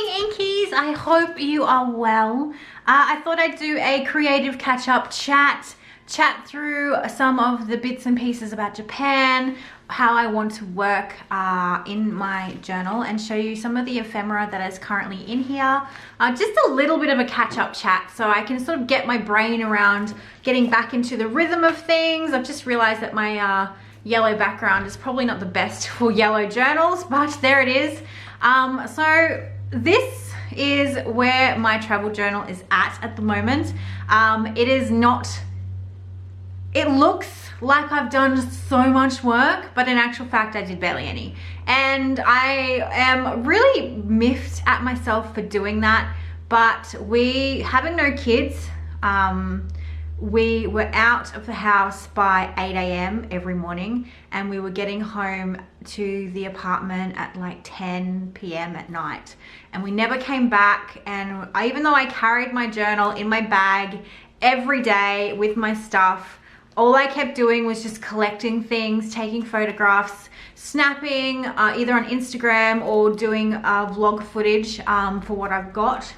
morning, Inkies. I hope you are well. I thought I'd do a creative catch-up chat through some of the bits and pieces about Japan, how I want to work in my journal, and show you some of the ephemera that is currently in here. Just a little bit of a catch-up chat so I can sort of get my brain around getting back into the rhythm of things. I've just realized that my yellow background is probably not the best for yellow journals, but there it is. So this is where my travel journal is at the moment. It is not, it looks like I've done so much work, but in actual fact I did barely any. And I am really miffed at myself for doing that. But having no kids, we were out of the house by 8 a.m. every morning, and we were getting home to the apartment at like 10 p.m. at night, and we never came back. And even though I carried my journal in my bag every day with my stuff, all I kept doing was just collecting things, taking photographs, snapping either on Instagram or doing vlog footage for what I've got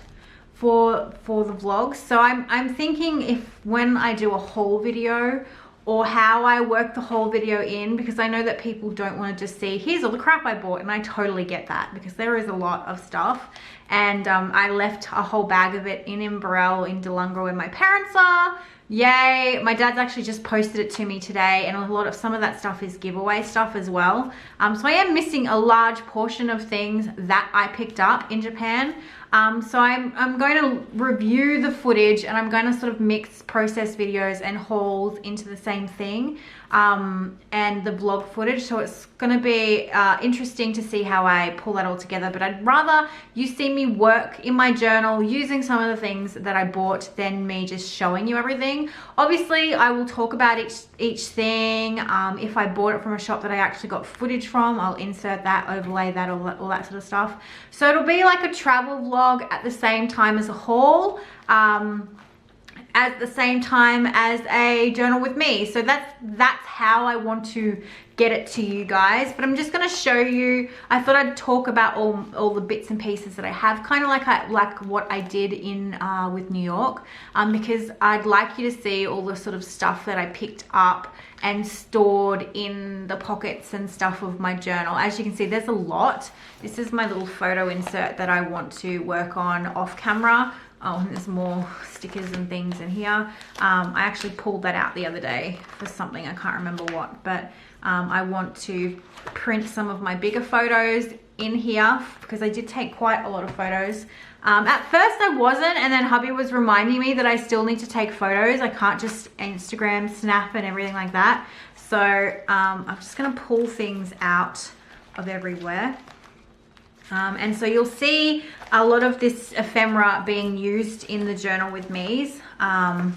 for the vlogs. So I'm thinking if when I do a haul video, or how I work the whole video in, because I know that people don't want to just see here's all the crap I bought, and I totally get that because there is a lot of stuff. And I left a whole bag of it in Inverell in Delungra where my parents are. Yay. My dad's actually just posted it to me today, and some of that stuff is giveaway stuff as well. So I am missing a large portion of things that I picked up in Japan. So I'm going to review the footage, and I'm going to sort of mix process videos and hauls into the same thing, and the vlog footage. So it's going to be interesting to see how I pull that all together. But I'd rather you see me work in my journal using some of the things that I bought than me just showing you everything. Obviously, I will talk about each thing. If I bought it from a shop that I actually got footage from, I'll insert that, overlay that, all that sort of stuff. So it'll be like a travel vlog at the same time as a haul, at the same time as a journal with me. So that's how I want to get it to you guys. But I'm just going to show you, I thought I'd talk about all the bits and pieces that I have, kind of like what I did in with New York, because I'd like you to see all the sort of stuff that I picked up and stored in the pockets and stuff of my journal. As you can see, there's a lot. This is my little photo insert that I want to work on off camera. Oh, and there's more stickers and things in here. I actually pulled that out the other day for something, I can't remember what, but I want to print some of my bigger photos in here because I did take quite a lot of photos. At first I wasn't, and then hubby was reminding me that I still need to take photos. I can't just Instagram, snap and everything like that. So I'm just gonna pull things out of everywhere. And so you'll see a lot of this ephemera being used in the journal with me's. I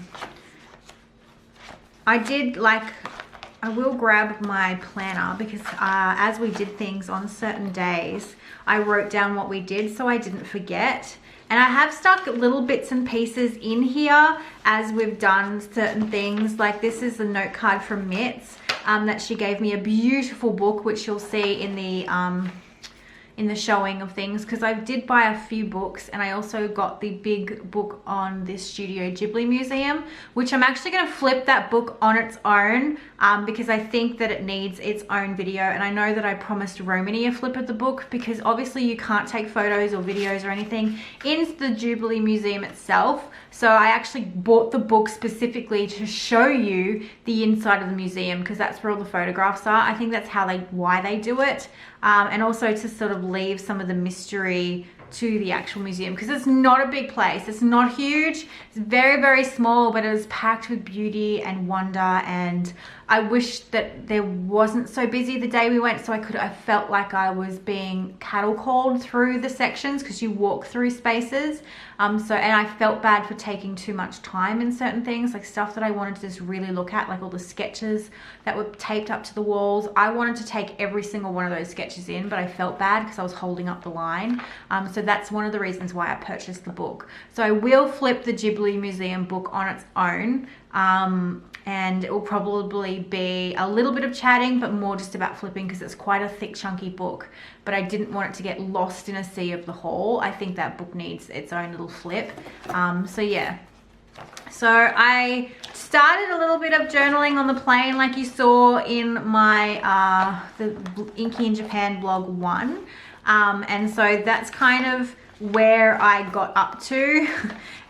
will grab my planner because as we did things on certain days, I wrote down what we did so I didn't forget. And I have stuck little bits and pieces in here as we've done certain things. Like this is a note card from Mitz that she gave me, a beautiful book, which you'll see in the showing of things, because I did buy a few books, and I also got the big book on this Studio Ghibli museum, which I'm actually going to flip that book on its own because I think that it needs its own video. And I know that I promised Romany a flip of the book, because obviously you can't take photos or videos or anything in the Ghibli museum itself. So I actually bought the book specifically to show you the inside of the museum, because that's where all the photographs are. I think that's why they do it. And also to sort of leave some of the mystery to the actual museum, because it's not a big place. It's not huge. It's very, very small, but it was packed with beauty and wonder. And I wish that there wasn't so busy the day we went, so I felt like I was being cattle called through the sections, because you walk through spaces. And I felt bad for taking too much time in certain things, like stuff that I wanted to just really look at, like all the sketches that were taped up to the walls. I wanted to take every single one of those sketches in, but I felt bad because I was holding up the line. So that's one of the reasons why I purchased the book. So I will flip the Ghibli Museum book on its own And it will probably be a little bit of chatting, but more just about flipping because it's quite a thick, chunky book. But I didn't want it to get lost in a sea of the haul. I think that book needs its own little flip. So yeah. So I started a little bit of journaling on the plane, like you saw in my the Inky in Japan blog 1. And so that's kind of where I got up to.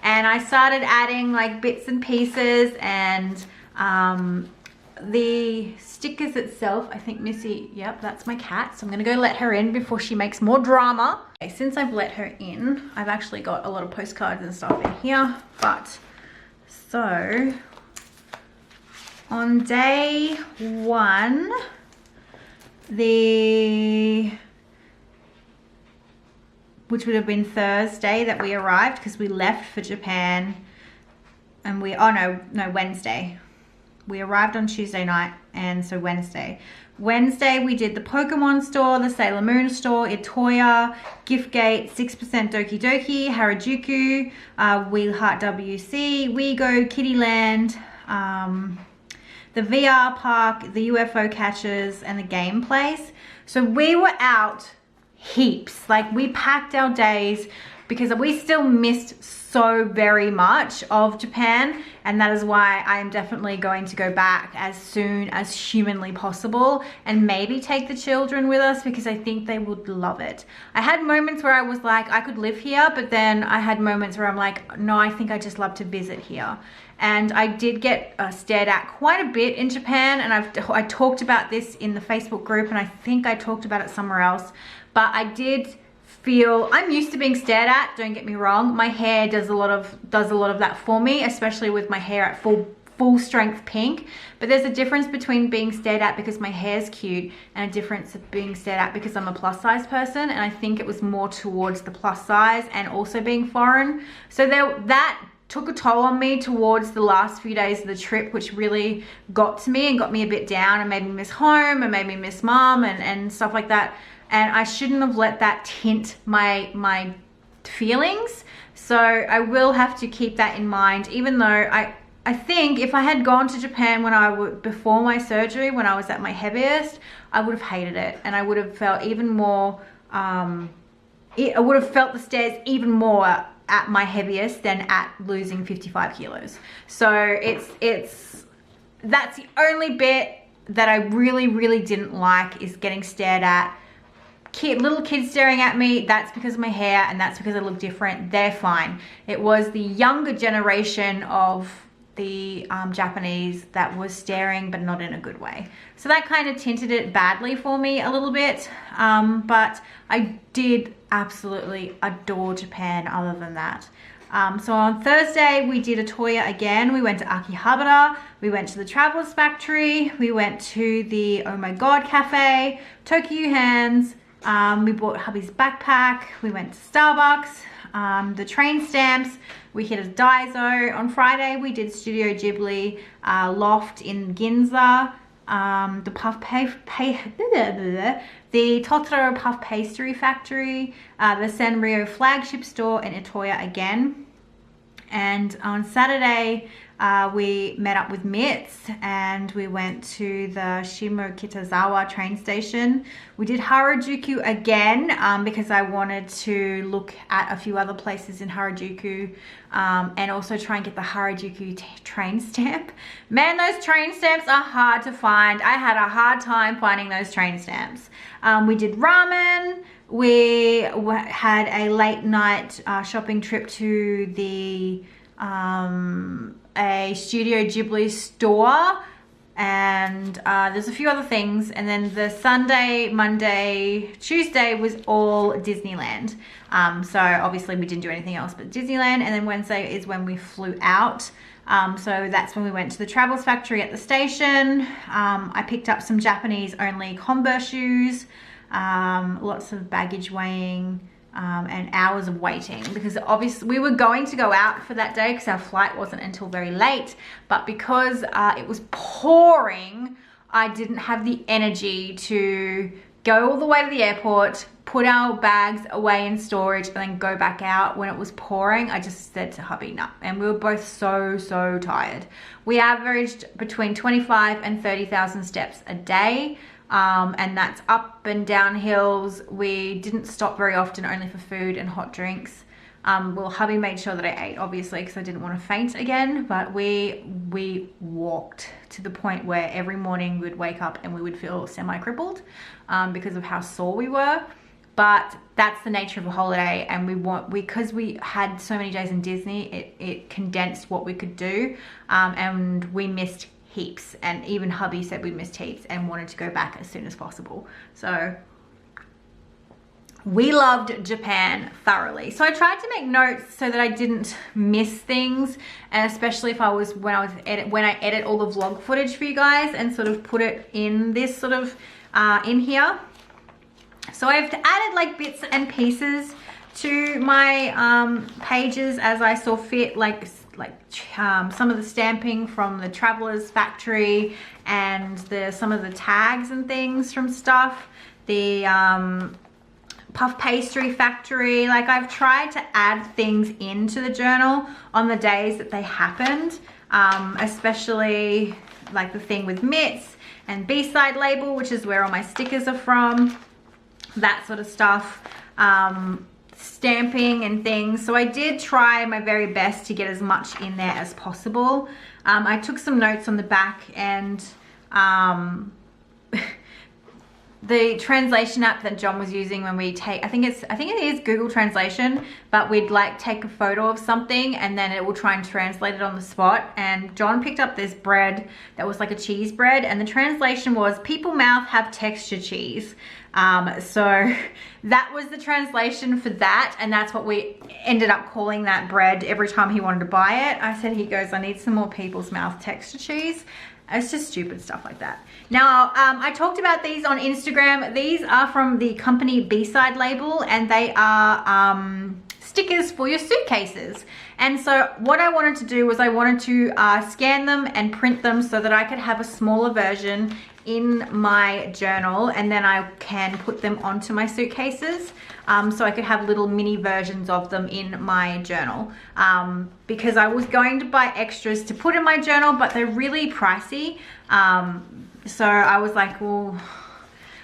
And I started adding like bits and pieces, and the stickers itself, I think Missy, yep, that's my cat. So I'm gonna go let her in before she makes more drama. Okay, since I've let her in, I've actually got a lot of postcards and stuff in here. But so on day 1, which would have been Thursday that we arrived, because we left for Japan, and Wednesday. We arrived on Tuesday night, and so Wednesday we did the Pokemon store, the Sailor Moon store, Itoya, Giftgate, 6% Doki Doki, Harajuku, Wheel Heart WC, WeGo, Kittyland, the VR park, the UFO catchers, and the game place. So we were out heaps. Like, we packed our days because we still missed so very much of Japan, and that is why I am definitely going to go back as soon as humanly possible, and maybe take the children with us because I think they would love it. I had moments where I was like, I could live here, but then I had moments where I'm like, no, I think I just love to visit here. And I did get stared at quite a bit in Japan, and I talked about this in the Facebook group, and I think I talked about it somewhere else, but I did feel, I'm used to being stared at, don't get me wrong. My hair does a lot of that for me, especially with my hair at full strength pink. But there's a difference between being stared at because my hair's cute, and a difference of being stared at because I'm a plus size person, and I think it was more towards the plus size and also being foreign. So that took a toll on me towards the last few days of the trip, which really got to me and got me a bit down and made me miss home and made me miss mom and stuff like that. And I shouldn't have let that tint my feelings. So I will have to keep that in mind, even though I think if I had gone to Japan before my surgery, when I was at my heaviest, I would have hated it, and I would have felt even more, I would have felt the stares even more at my heaviest than at losing 55 kilos. So that's the only bit that I really didn't like, is getting stared at. Little kids staring at me, that's because of my hair, and that's because I look different. They're fine. It was the younger generation of the Japanese that was staring, but not in a good way. So that kind of tinted it badly for me a little bit, but I did absolutely adore Japan other than that. So on Thursday we did Itoya again. We went to Akihabara, we went to the Travelers Factory, we went to the Oh My God Cafe, Tokyo Hands, we bought hubby's backpack, we went to Starbucks, the train stamps, we hit a Daiso. On Friday we did Studio Ghibli, Loft in Ginza, the the Totoro Puff Pastry Factory, the Sanrio flagship store in Itoya again. And on Saturday we met up with Mitz and we went to the Shimokitazawa train station. We did Harajuku again because I wanted to look at a few other places in Harajuku, and also try and get the Harajuku train stamp. Man, those train stamps are hard to find. I had a hard time finding those train stamps. We did ramen. We had a late night shopping trip to the a Studio Ghibli store, and there's a few other things. And then the Sunday, Monday, Tuesday was all Disneyland. So obviously we didn't do anything else but Disneyland. And then Wednesday is when we flew out. So that's when we went to the Travelers Factory at the station. I picked up some Japanese only Converse shoes, lots of baggage weighing, and hours of waiting, because obviously we were going to go out for that day because our flight wasn't until very late, but because it was pouring, I didn't have the energy to go all the way to the airport, put our bags away in storage, and then go back out when it was pouring. I just said to hubby, no. And we were both so tired. We averaged between 25 and 30,000 steps a day. And that's up and down hills. We didn't stop very often, only for food and hot drinks. Well, hubby made sure that I ate, obviously, because I didn't want to faint again. But we walked to the point where every morning we'd wake up and we would feel semi-crippled because of how sore we were. But that's the nature of a holiday, and because we had so many days in Disney, it condensed what we could do, and we missed heaps. And even hubby said we missed heaps and wanted to go back as soon as possible. So we loved Japan thoroughly. So I tried to make notes so that I didn't miss things, and especially if when I edit all the vlog footage for you guys, and sort of put it in this sort of in here. So I've added like bits and pieces to my pages as I saw fit, like some of the stamping from the Traveller's Factory, and some of the tags and things from stuff. The Puff Pastry Factory. Like, I've tried to add things into the journal on the days that they happened, especially like the thing with Mitts and B-side label, which is where all my stickers are from, that sort of stuff, stamping and things. So I did try my very best to get as much in there as possible. I took some notes on the back, and the translation app that John was using when we I think it is Google Translation, but we'd like take a photo of something and then it will try and translate it on the spot. And John picked up this bread that was like a cheese bread, and the translation was "people mouth have texture cheese." So that was the translation for that, and that's what we ended up calling that bread every time he wanted to buy it. I said, he goes, "I need some more people's mouth texture cheese." It's just stupid stuff like that. Now, I talked about these on Instagram. These are from the company B-side label, and they are stickers for your suitcases. And so what I wanted to do was I wanted to scan them and print them so that I could have a smaller version in my journal, and then I can put them onto my suitcases, so I could have little mini versions of them in my journal, because I was going to buy extras to put in my journal, but they're really pricey. So I was like, well,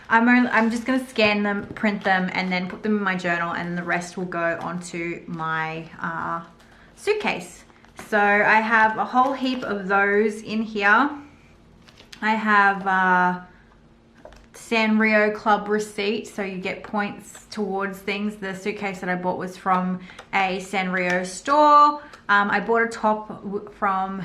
I'm just gonna scan them, print them, and then put them in my journal, and the rest will go onto my suitcase. So I have a whole heap of those in here. I have Sanrio Club receipt, so you get points towards things. The suitcase that I bought was from a Sanrio store. I bought a top from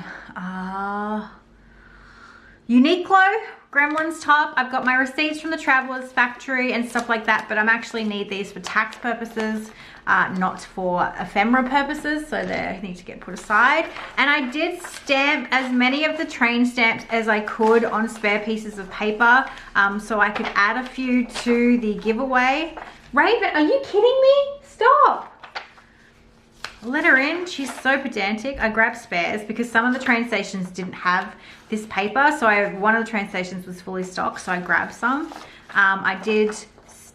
Uniqlo, Gremlins top. I've got my receipts from the Traveller's Factory and stuff like that, but I'm actually need these for tax purposes, not for ephemera purposes, so they need to get put aside. And I did stamp as many of the train stamps as I could on spare pieces of paper, so I could add a few to the giveaway. Raven, are you kidding me? Stop! Let her in. She's so pedantic. I grabbed spares because some of the train stations didn't have this paper, so one of the train stations was fully stocked, so I grabbed some. I did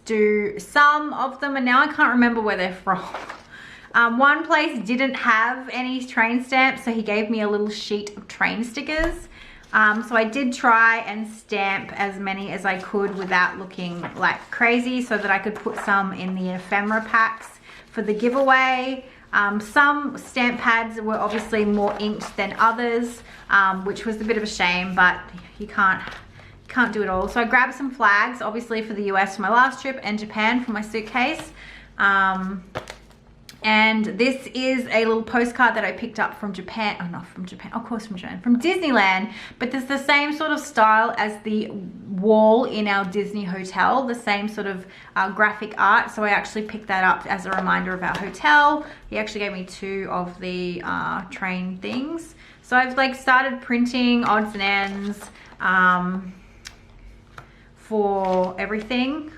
do some of them, and now I can't remember where they're from. One place didn't have any train stamps, so he gave me a little sheet of train stickers. So I did try and stamp as many as I could without looking like crazy, so that I could put some in the ephemera packs for the giveaway. Some stamp pads were obviously more inked than others, which was a bit of a shame, but you can't do it all. So I grabbed some flags, obviously for the US for my last trip, and Japan for my suitcase. And this is a little postcard that I picked up from Japan. Oh, not from Japan, of course from Japan, from Disneyland. But there's the same sort of style as the wall in our Disney hotel, the same sort of graphic art. So I actually picked that up as a reminder of our hotel. He actually gave me two of the train things. So I've like started printing odds and ends for everything.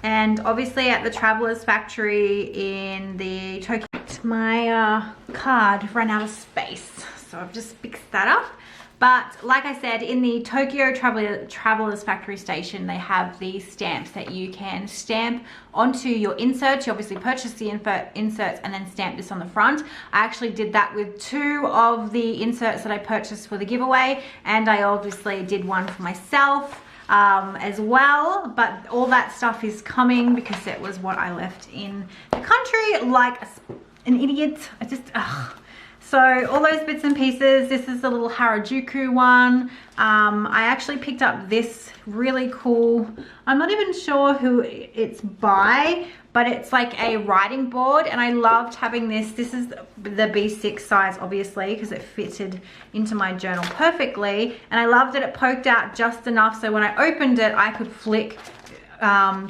And obviously at the Traveller's Factory in the Tokyo, my card ran out of space. So I've just fixed that up. But like I said, in the Tokyo Travelers Factory Station, they have these stamps that you can stamp onto your inserts. You obviously purchase the inserts and then stamp this on the front. I actually did that with 2 of the inserts that I purchased for the giveaway, and I obviously did one for myself as well. But all that stuff is coming because it was what I left in the country like an idiot. I just, So all those bits and pieces. This is the little Harajuku one. I actually picked up this really cool, I'm not even sure who it's by, but it's like a writing board, and I loved having this. This is the B6 size, obviously, because it fitted into my journal perfectly, and I loved that it poked out just enough so when I opened it I could flick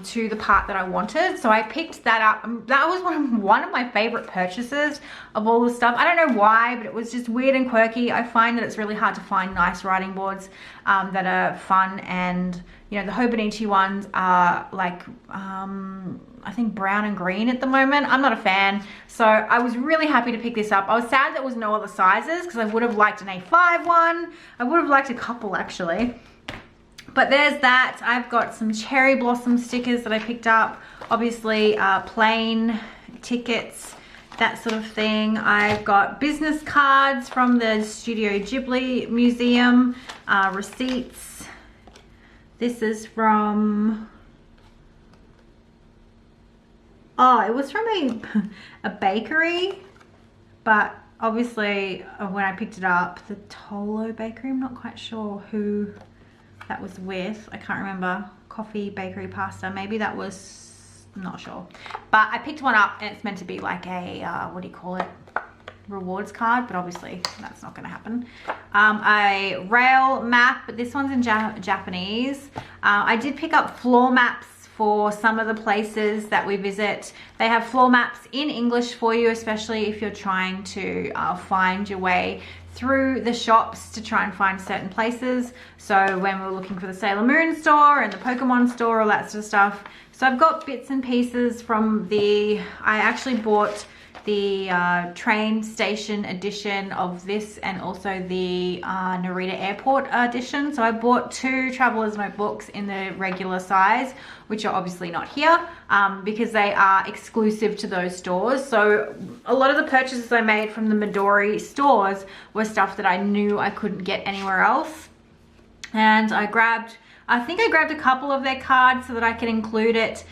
to the part that I wanted. So I picked that up. That was one of my favorite purchases of all the stuff. I don't know why, but it was just weird and quirky. I find that it's really hard to find nice writing boards that are fun, and you know, the Hobonichi ones are like I think brown and green at the moment. I'm not a fan, so I was really happy to pick this up. I was sad there was no other sizes because I would have liked an A5 one. I would have liked a couple actually. But there's that. I've got some cherry blossom stickers that I picked up. Obviously, plane tickets, that sort of thing. I've got business cards from the Studio Ghibli Museum, receipts. This is from, oh, it was from a bakery, but obviously when I picked it up, the Tolo Bakery, I'm not quite sure who that was with. I can't remember. Coffee, bakery, pasta. Maybe that was, I'm not sure. But I picked one up and it's meant to be like a, what do you call it? Rewards card, but obviously that's not going to happen. A rail map, but this one's in Japanese. I did pick up floor maps for some of the places that we visit. They have floor maps in English for you, especially if you're trying to find your way through the shops to try and find certain places. So when we're looking for the Sailor Moon store and the Pokemon store, all that sort of stuff. So I've got bits and pieces from I actually bought the train station edition of this and also the Narita Airport edition. So I bought 2 traveler's notebooks in the regular size, which are obviously not here because they are exclusive to those stores. So a lot of the purchases I made from the Midori stores were stuff that I knew I couldn't get anywhere else. And I think I grabbed a couple of their cards so that I can include it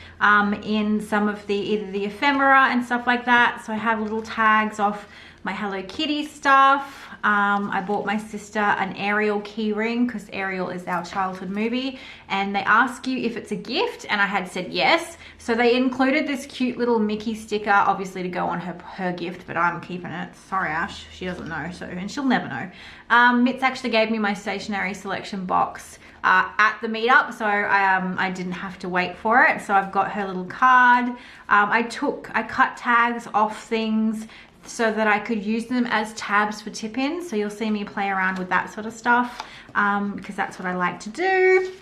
in some of either the ephemera and stuff like that. So I have little tags off my Hello Kitty stuff. I bought my sister an Ariel key ring because Ariel is our childhood movie, and they ask you if it's a gift, and I had said yes. So they included this cute little Mickey sticker, obviously to go on her gift, but I'm keeping it. Sorry, Ash, she doesn't know, so, and she'll never know. Mitz actually gave me my stationery selection box at the meetup, so I didn't have to wait for it. So I've got her little card. I cut tags off things so that I could use them as tabs for tip-ins. So you'll see me play around with that sort of stuff because that's what I like to do.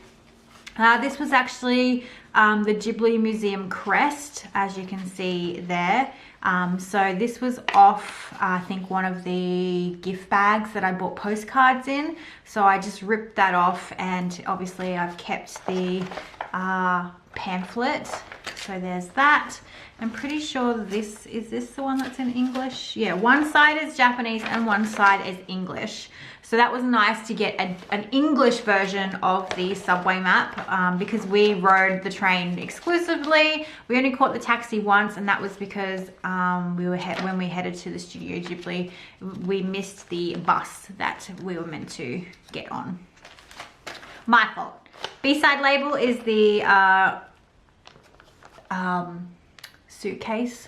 This was actually the Ghibli Museum crest, as you can see there. So this was off, I think, one of the gift bags that I bought postcards in. So I just ripped that off, and obviously I've kept the pamphlet. So there's that. I'm pretty sure is this the one that's in English? Yeah, one side is Japanese and one side is English. So that was nice to get an English version of the subway map because we rode the train exclusively. We only caught the taxi once, and that was because when we headed to the Studio Ghibli, we missed the bus that we were meant to get on. My fault. B-side label is the suitcase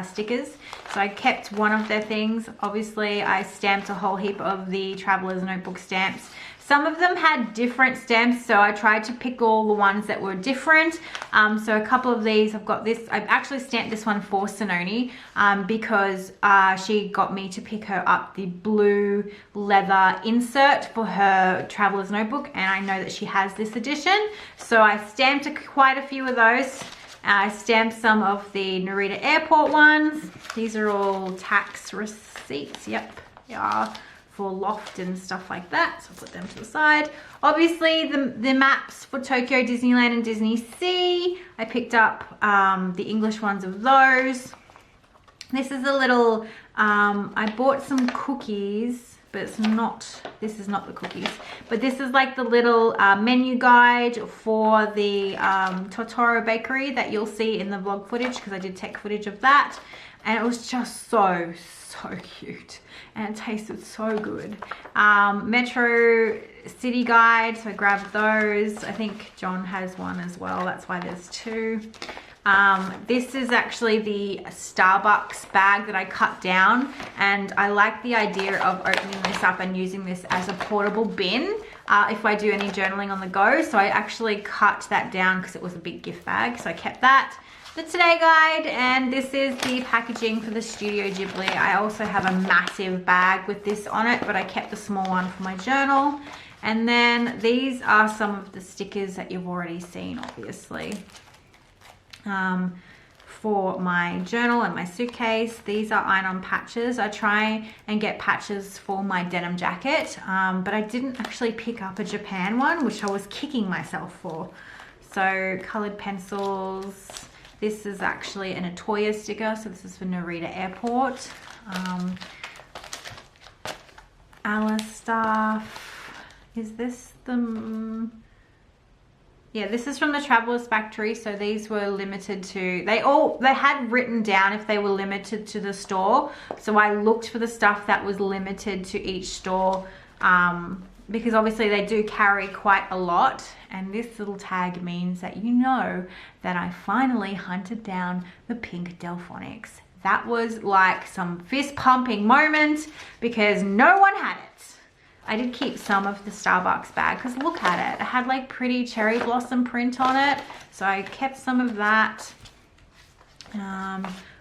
stickers. So I kept one of their things. Obviously I stamped a whole heap of the traveler's notebook stamps. Some of them had different stamps, so I tried to pick all the ones that were different. So a couple of these, I've got this, I've actually stamped this one for Sononi because she got me to pick her up the blue leather insert for her traveler's notebook, and I know that she has this edition. So I stamped quite a few of those. I stamped some of the Narita Airport ones. These are all tax receipts, yep, yeah, for loft and stuff like that. So I'll put them to the side. Obviously the maps for Tokyo Disneyland and Disney Sea. I picked up the English ones of those. This is a little, I bought some cookies, but it's not, this is not the cookies, but this is like the little menu guide for the Totoro bakery that you'll see in the vlog footage, because I did tech footage of that, and it was just so cute, and it tasted so good. Metro City guide, so I grabbed those. I think John has one as well, that's why there's two. This is actually the Starbucks bag that I cut down, and I like the idea of opening this up and using this as a portable bin if I do any journaling on the go. So I actually cut that down because it was a big gift bag, so I kept that. The Today Guide, and this is the packaging for the Studio Ghibli. I also have a massive bag with this on it, but I kept the small one for my journal. And then these are some of the stickers that you've already seen, obviously. For my journal and my suitcase. These are iron-on patches. I try and get patches for my denim jacket, but I didn't actually pick up a Japan one, which I was kicking myself for. So colored pencils. This is actually an Atoya sticker, so this is for Narita Airport. Alice stuff. Is this the... Yeah, this is from the Travelers Factory, so these were limited to, they had written down if they were limited to the store, so I looked for the stuff that was limited to each store, because obviously they do carry quite a lot, and this little tag means that you know that I finally hunted down the pink Delphonics. That was like some fist pumping moment because no one had it. I did keep some of the Starbucks bag because look at it. It had like pretty cherry blossom print on it. So I kept some of that.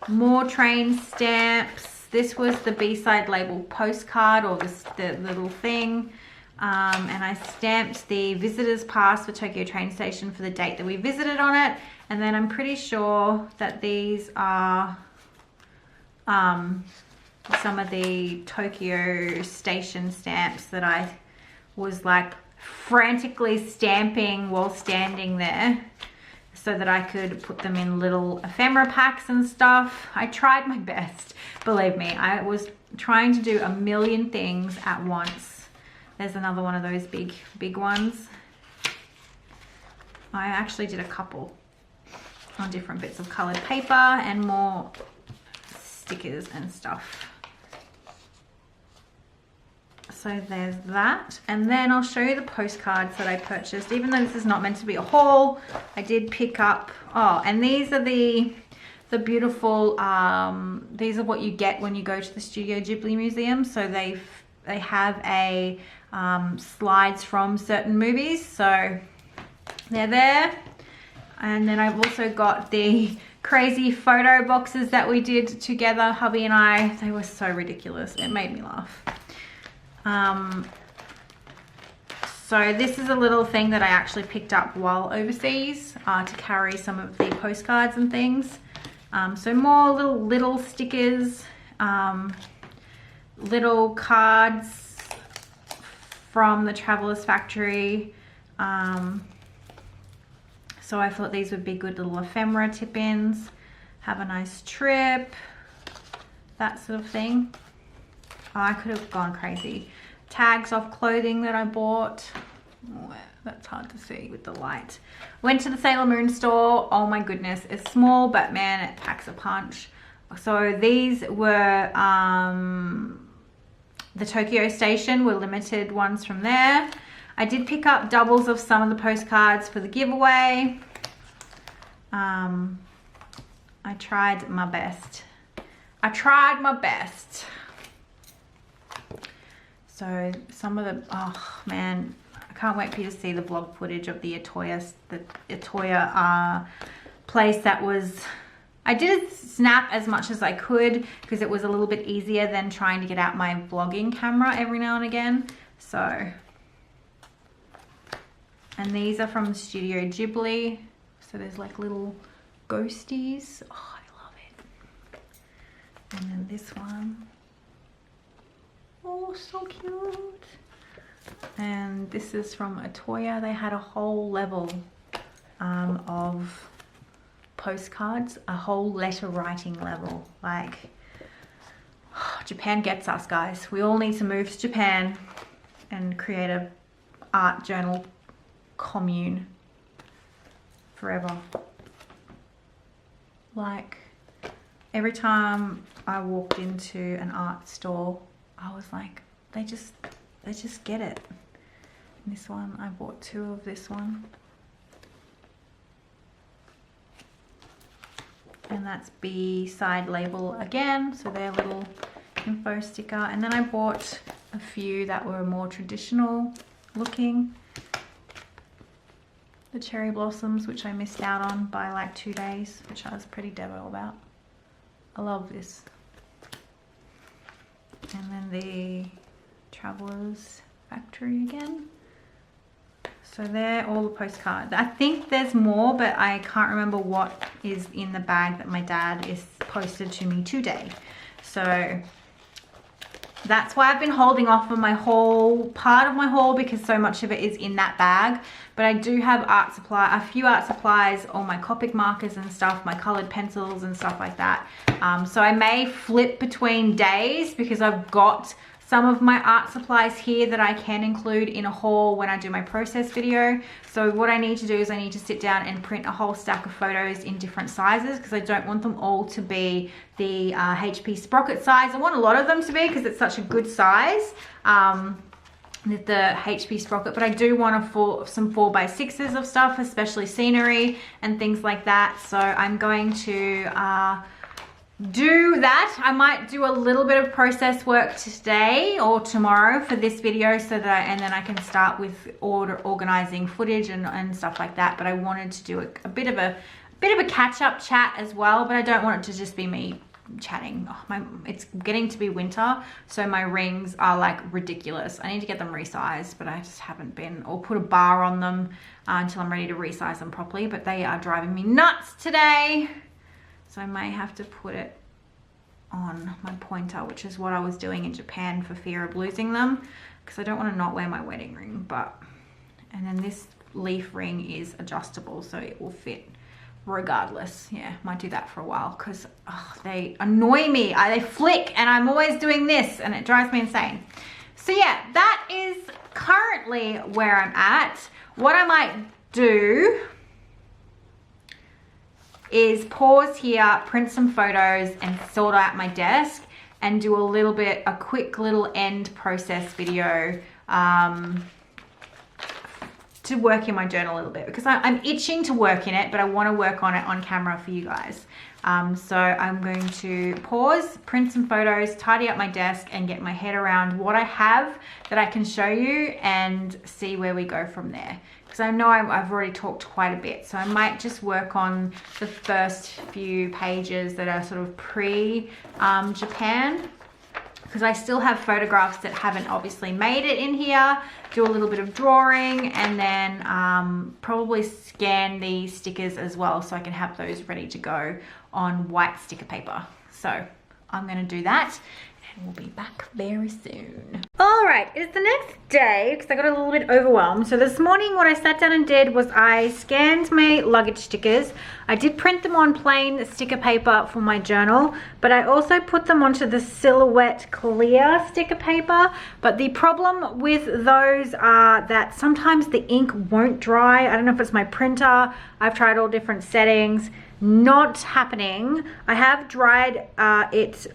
More train stamps. This was the B-side label postcard, or the little thing. And I stamped the visitor's pass for Tokyo train station for the date that we visited on it. And then I'm pretty sure that these are some of the Tokyo station stamps that I was like frantically stamping while standing there so that I could put them in little ephemera packs and stuff. I tried my best, believe me. I was trying to do a million things at once. There's another one of those big ones. I actually did a couple on different bits of colored paper and more stickers and stuff. So there's that, and then I'll show you the postcards that I purchased. Even though this is not meant to be a haul, I did pick up, oh, and these are the beautiful, these are what you get when you go to the Studio Ghibli Museum. So they have a slides from certain movies, so they're there. And then I've also got the crazy photo boxes that we did together, hubby and I. They were so ridiculous, it made me laugh. So this is a little thing that I actually picked up while overseas to carry some of the postcards and things. So more little stickers, little cards from the Travelers Factory. So I thought these would be good little ephemera tip-ins. Have a nice trip, that sort of thing. Oh, I could have gone crazy. Tags off clothing that I bought. Oh, that's hard to see with the light. Went to the Sailor Moon store. Oh my goodness, it's small, but man, it packs a punch. So these were the Tokyo Station were limited ones from there. I did pick up doubles of some of the postcards for the giveaway. I tried my best. So some of the, oh man, I can't wait for you to see the vlog footage of the Atoya place that was, I did snap as much as I could because it was a little bit easier than trying to get out my vlogging camera every now and again. So, and these are from Studio Ghibli. So there's like little ghosties. Oh, I love it. And then this one. Oh, so cute. And this is from Atoya. They had a whole level of postcards, a whole letter writing level. Like, Japan gets us, guys. We all need to move to Japan and create a art journal commune forever. Like, every time I walked into an art store, I was like, they just get it. And this one, I bought 2 of this one. And that's B-side label again, so they're a little info sticker. And then I bought a few that were more traditional looking. The cherry blossoms, which I missed out on by like 2 days, which I was pretty devo about. I love this. And then the Traveller's Factory again. So they're all the postcards. I think there's more, but I can't remember what is in the bag that my dad is posted to me today. So that's why I've been holding off on my haul, part of my haul, because so much of it is in that bag. But I do have a few art supplies, all my Copic markers and stuff, my colored pencils and stuff like that. So I may flip between days because I've got some of my art supplies here that I can include in a haul when I do my process video. So what I need to do is I need to sit down and print a whole stack of photos in different sizes, because I don't want them all to be the HP Sprocket size. I want a lot of them to be, because it's such a good size, the HP Sprocket, but I do want some 4x6s of stuff, especially scenery and things like that. So I'm going to do that. I might do a little bit of process work today or tomorrow for this video, so that and then I can start with organizing footage and stuff like that. But I wanted to do a bit of a catch-up chat as well, but I don't want it to just be me chatting. It's getting to be winter, so my rings are like ridiculous. I need to get them resized, but I just haven't been, or put a bar on them until I'm ready to resize them properly. But they are driving me nuts today. So I may have to put it on my pointer, which is what I was doing in Japan for fear of losing them, because I don't want to not wear my wedding ring. And then this leaf ring is adjustable, so it will fit regardless. Yeah, might do that for a while, because they annoy me. They flick and I'm always doing this and it drives me insane. So yeah, that is currently where I'm at. What I might do is pause here, print some photos and sort out my desk, and do a quick little end process video to work in my journal a little bit, because I'm itching to work in it, but I want to work on it on camera for you guys. So I'm going to pause, print some photos, tidy up my desk, and get my head around what I have that I can show you, and see where we go from there. Because I know I've already talked quite a bit, so I might just work on the first few pages that are sort of pre-Japan, because I still have photographs that haven't obviously made it in here. Do a little bit of drawing, and then probably scan these stickers as well, so I can have those ready to go on white sticker paper. So I'm going to do that, and we'll be back very soon. All right, it's the next day, because I got a little bit overwhelmed. So this morning what I sat down and did was I scanned my luggage stickers. I did print them on plain sticker paper for my journal, but I also put them onto the Silhouette clear sticker paper. But the problem with those are that sometimes the ink won't dry. I don't know if it's my printer. I've tried all different settings. Not happening. I have dried it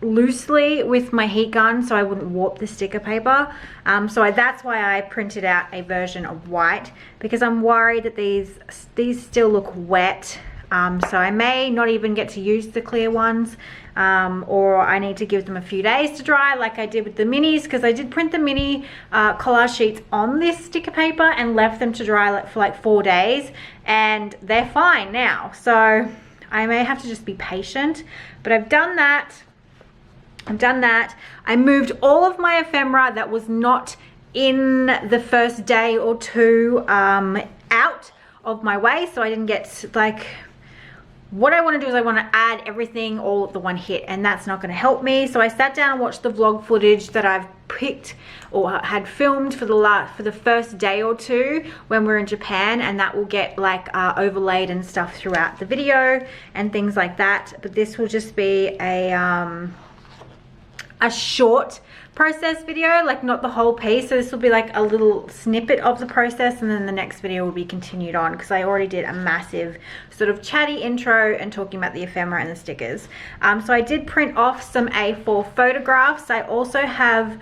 loosely with my heat gun so I wouldn't warp the sticker paper. That's why I printed out a version of white, because I'm worried that these still look wet. So I may not even get to use the clear ones, or I need to give them a few days to dry like I did with the minis, because I did print the mini collage sheets on this sticker paper and left them to dry for like 4 days, and they're fine now. So I may have to just be patient, but I've done that. I moved all of my ephemera that was not in the first day or two out of my way, so I didn't get like what I want to do is I want to add everything all at the one hit, and that's not going to help me. So I sat down and watched the vlog footage that I've picked or had filmed for the first day or two when we're in Japan, and that will get like overlaid and stuff throughout the video and things like that. But this will just be a short process video, like not the whole piece. So this will be like a little snippet of the process, and then the next video will be continued on, because I already did a massive sort of chatty intro and talking about the ephemera and the stickers. So I did print off some A4 photographs. I also have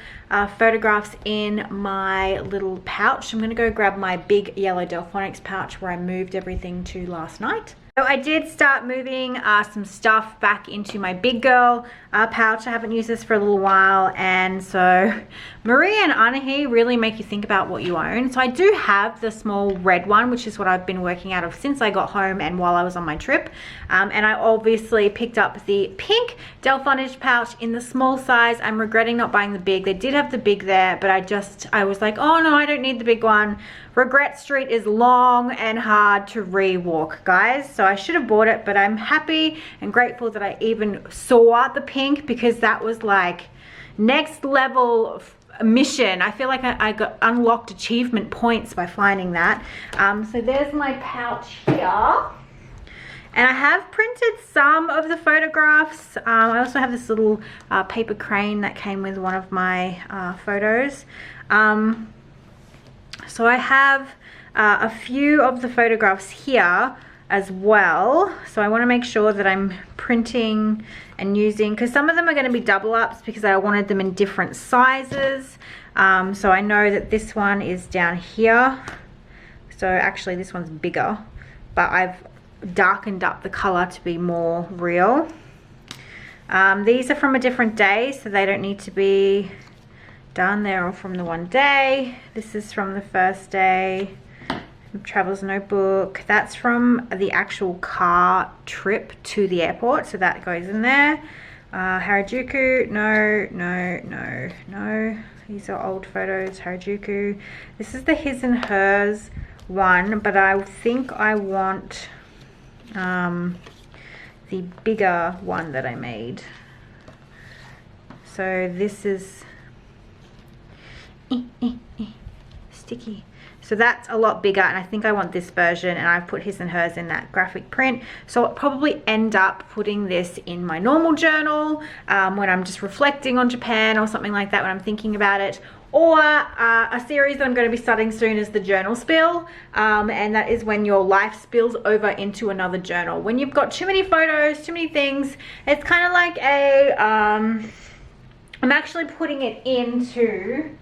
photographs in my little pouch. I'm going to go grab my big yellow Delphonics pouch where I moved everything to last night. So I did start moving some stuff back into my big girl pouch. I haven't used this for a little while, and so Marie and Anahi really make you think about what you own. So I do have the small red one, which is what I've been working out of since I got home and while I was on my trip. And I obviously picked up the pink Delphonics pouch in the small size. I'm regretting not buying the big. They did have the big there, but I was like, oh no, I don't need the big one. Regret Street is long and hard to re-walk, guys. So I should have bought it, but I'm happy and grateful that I even saw the pink, because that was like next level mission. I feel like I got unlocked achievement points by finding that. So there's my pouch here. And I have printed some of the photographs. I also have this little paper crane that came with one of my photos. So I have a few of the photographs here as well. So I want to make sure that I'm printing and using, because some of them are going to be double ups because I wanted them in different sizes. So I know that this one is down here. So actually this one's bigger, but I've darkened up the color to be more real. These are from a different day, so they don't need to be done. They're all from the one day. This is from the first day. Traveler's notebook. That's from the actual car trip to the airport, so that goes in there. Harajuku, no. These are old photos. Harajuku. This is the his and hers one, but I think I want the bigger one that I made. So this is sticky. So that's a lot bigger, and I think I want this version, and I've put his and hers in that graphic print. So I'll probably end up putting this in my normal journal when I'm just reflecting on Japan or something like that, when I'm thinking about it. Or a series that I'm going to be starting soon is the journal spill, and that is when your life spills over into another journal. When you've got too many photos, too many things, it's kind of like a I'm actually putting it into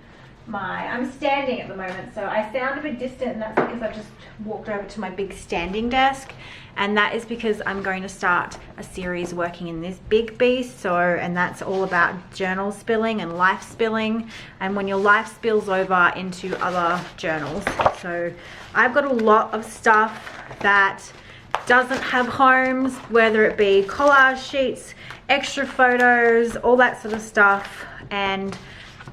I'm standing at the moment, so I sound a bit distant, and that's because I've just walked over to my big standing desk, and that is because I'm going to start a series working in this big beast. So, and that's all about journal spilling and life spilling, and when your life spills over into other journals. So I've got a lot of stuff that doesn't have homes, whether it be collage sheets, extra photos, all that sort of stuff, and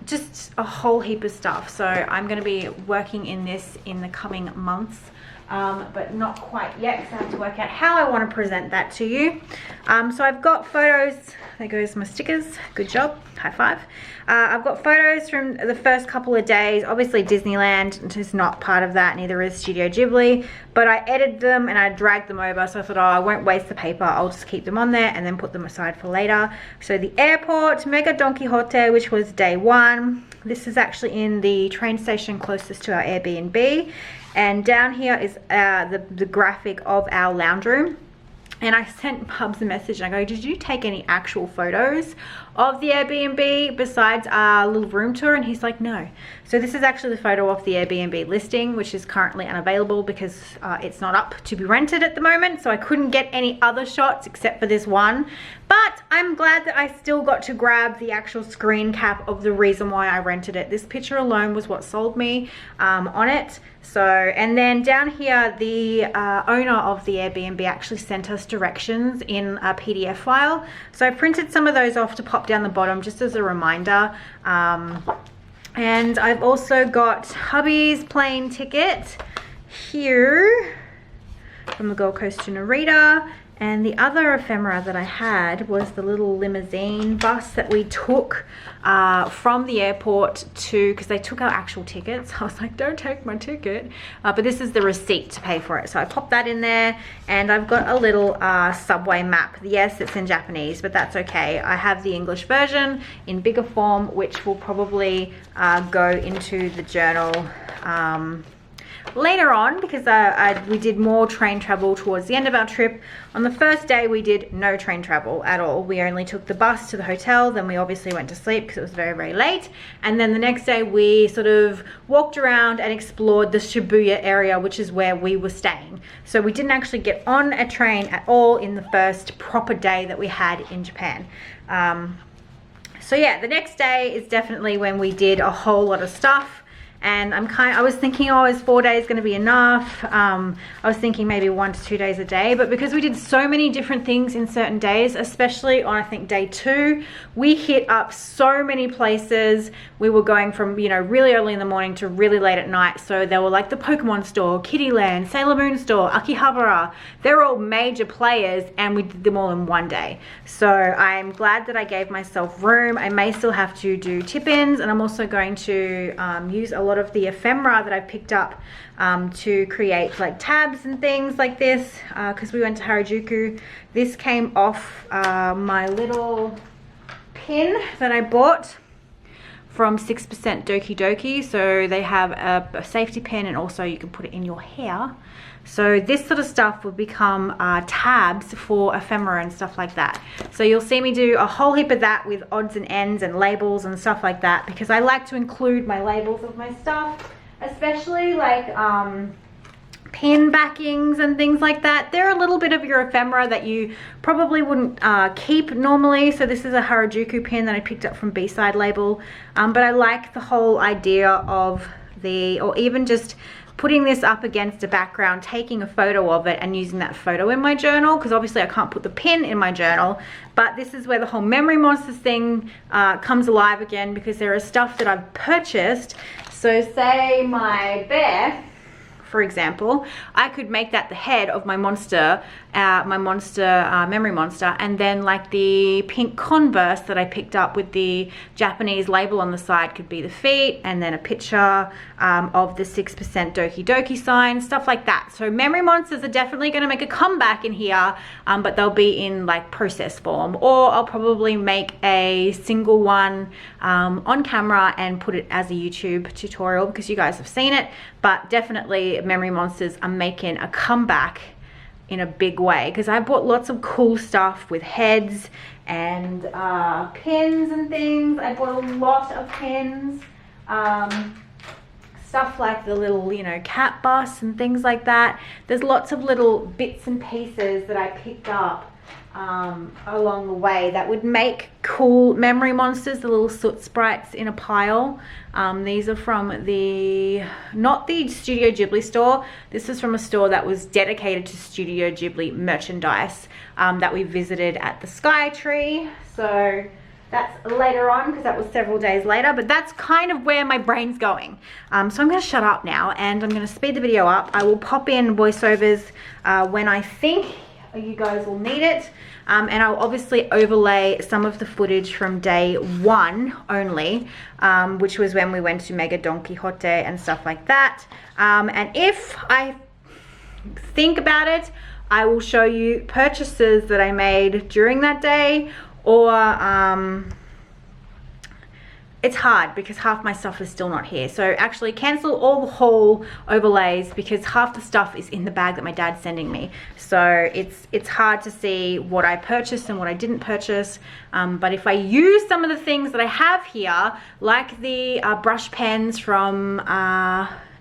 just a whole heap of stuff. So I'm going to be working in this in the coming months, but not quite yet, because I have to work out how I want to present that to you. So I've got photos. There goes my stickers. Good job. High five. I've got photos from the first couple of days. Obviously Disneyland is not part of that, neither is Studio Ghibli, but I edited them and I dragged them over, so I thought, oh, I won't waste the paper, I'll just keep them on there and then put them aside for later. So the airport, Mega Don Quixote, which was day one. This is actually in the train station closest to our Airbnb, and down here is the graphic of our lounge room. And I sent Bubs a message and I go, did you take any actual photos of the Airbnb besides our little room tour? And he's like, no. So this is actually the photo of the Airbnb listing, which is currently unavailable because it's not up to be rented at the moment. So I couldn't get any other shots except for this one. But I'm glad that I still got to grab the actual screen cap of the reason why I rented it. This picture alone was what sold me on it. So, and then down here, the owner of the Airbnb actually sent us directions in a PDF file. So I printed some of those off to pop down the bottom just as a reminder. And I've also got hubby's plane ticket here from the Gold Coast to Narita. And the other ephemera that I had was the little limousine bus that we took from the airport to, because they took our actual tickets. I was like, don't take my ticket. But this is the receipt to pay for it. So I popped that in there, and I've got a little subway map. Yes, it's in Japanese, but that's okay. I have the English version in bigger form, which will probably go into the journal later on, because we did more train travel towards the end of our trip. On the first day we did no train travel at all. We only took the bus to the hotel, then we obviously went to sleep because it was very, very late, and then the next day we sort of walked around and explored the Shibuya area, which is where we were staying. So we didn't actually get on a train at all in the first proper day that we had in Japan. So yeah, the next day is definitely when we did a whole lot of stuff. And I was thinking, oh, is 4 days going to be enough? I was thinking maybe 1 to 2 days a day, but because we did so many different things in certain days, especially on I think day 2, we hit up so many places. We were going from, you know, really early in the morning to really late at night. So there were like the Pokemon store, Kittyland, Sailor Moon store, Akihabara. They're all major players, and we did them all in 1 day. So I'm glad that I gave myself room. I may still have to do tip-ins, and I'm also going to use a lot of the ephemera that I picked up to create like tabs and things like this, because we went to Harajuku. This came off my little pin that I bought from 6% Doki Doki. So they have a safety pin, and also you can put it in your hair. So this sort of stuff will become tabs for ephemera and stuff like that. So you'll see me do a whole heap of that with odds and ends and labels and stuff like that, because I like to include my labels of my stuff, especially like pin backings and things like that. They're a little bit of your ephemera that you probably wouldn't keep normally. So this is a Harajuku pin that I picked up from B-Side Label, but I like the whole idea of or even just putting this up against a background, taking a photo of it and using that photo in my journal, because obviously I can't put the pin in my journal. But this is where the whole memory monsters thing comes alive again, because there is stuff that I've purchased. So say my bear, for example, I could make that the head of my monster, memory monster, and then like the pink Converse that I picked up with the Japanese label on the side could be the feet, and then a picture of the 6% Doki Doki sign, stuff like that. So memory monsters are definitely going to make a comeback in here, but they'll be in like process form, or I'll probably make a single one on camera and put it as a YouTube tutorial, because you guys have seen it. But definitely memory monsters are making a comeback in a big way, because I bought lots of cool stuff with heads and pins and things. I bought a lot of pins, stuff like the little, you know, cat bus and things like that. There's lots of little bits and pieces that I picked up along the way that would make cool memory monsters, the little soot sprites in a pile. These are from not the Studio Ghibli store. This is from a store that was dedicated to Studio Ghibli merchandise that we visited at the Sky Tree. So that's later on, because that was several days later, but that's kind of where my brain's going. So I'm going to shut up now, and I'm going to speed the video up. I will pop in voiceovers when I think you guys will need it, and I'll obviously overlay some of the footage from day 1 only, which was when we went to Mega Don Quixote and stuff like that. And if I think about it, I will show you purchases that I made during that day, or it's hard because half my stuff is still not here. So actually cancel all the haul overlays, because half the stuff is in the bag that my dad's sending me. So it's hard to see what I purchased and what I didn't purchase. But if I use some of the things that I have here, like the brush pens from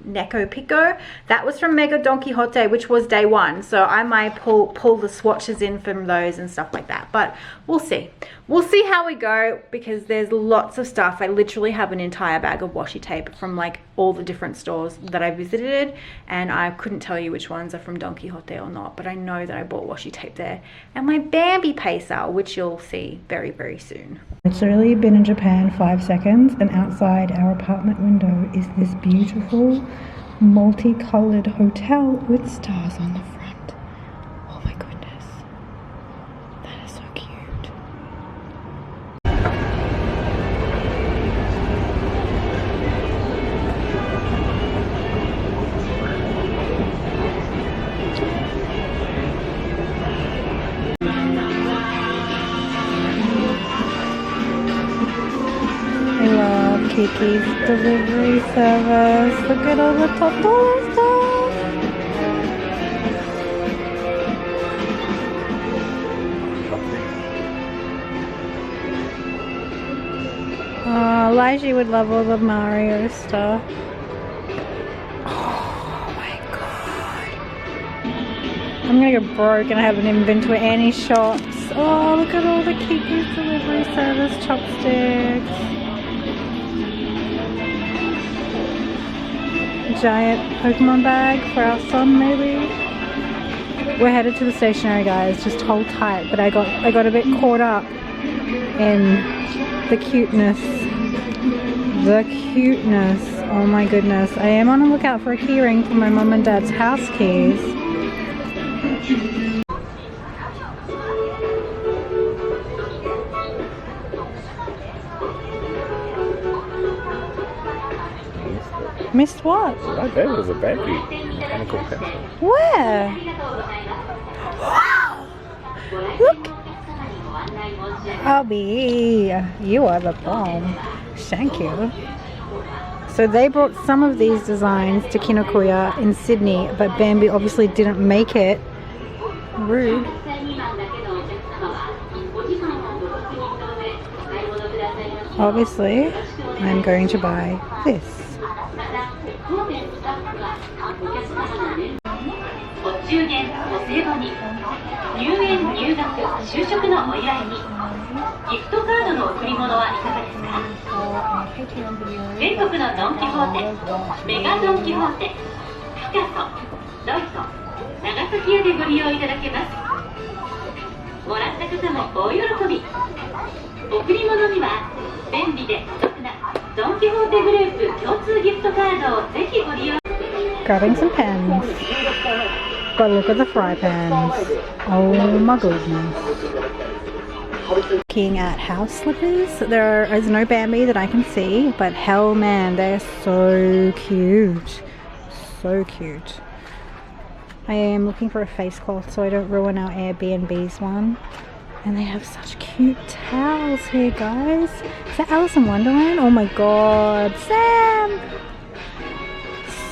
Neko Pico, that was from Mega Don Quixote, which was day 1. So I might pull the swatches in from those and stuff like that. But we'll see. We'll see how we go, because there's lots of stuff. I literally have an entire bag of washi tape from like all the different stores that I visited, and I couldn't tell you which ones are from Don Quixote or not, but I know that I bought washi tape there. And my Bambi pacer, which you'll see very, very soon. It's really been in Japan 5 seconds, and outside our apartment window is this beautiful multicolored hotel with stars on the front. Oh my goodness. Kiki's delivery service. Look at all the top dollar stuff. Oh, Elijah would love all the Mario stuff. Oh my god. I'm gonna go broke and have an inventory any shops. Oh, look at all the Kiki's delivery service chopsticks. Giant Pokemon bag for our son, maybe. We're headed to the stationery, guys. Just hold tight. But I got a bit caught up in the cuteness. The cuteness. Oh my goodness. I am on the lookout for a keyring for my mum and dad's house keys. Missed what? Right there was a baby. Mechanical pencil. Where? Wow! Look! Abby, you are the bomb. Thank you. So they brought some of these designs to Kinokuniya in Sydney, but Bambi obviously didn't make it. Rude. Obviously, I'm going to buy this. お中元、お歳暮に、入園、入学、就職のお祝いに、ギフトカードの贈り物はいかがですか？全国のドン・キホーテ、メガドン・キホーテ、ピカソ、ロイト、長崎屋でご利用いただけます。もらった方も大喜び。贈り物には便利でお得なドン・キホーテグループ共通ギフトカードをぜひご利用。 Grabbing some pens. Got a look at the fry pans. Oh my goodness. Looking at house slippers. There is no Bambi that I can see, but hell man, they're so cute. So cute. I am looking for a face cloth so I don't ruin our Airbnb's one. And they have such cute towels here, guys. Is that Alice in Wonderland? Oh my god. Sam!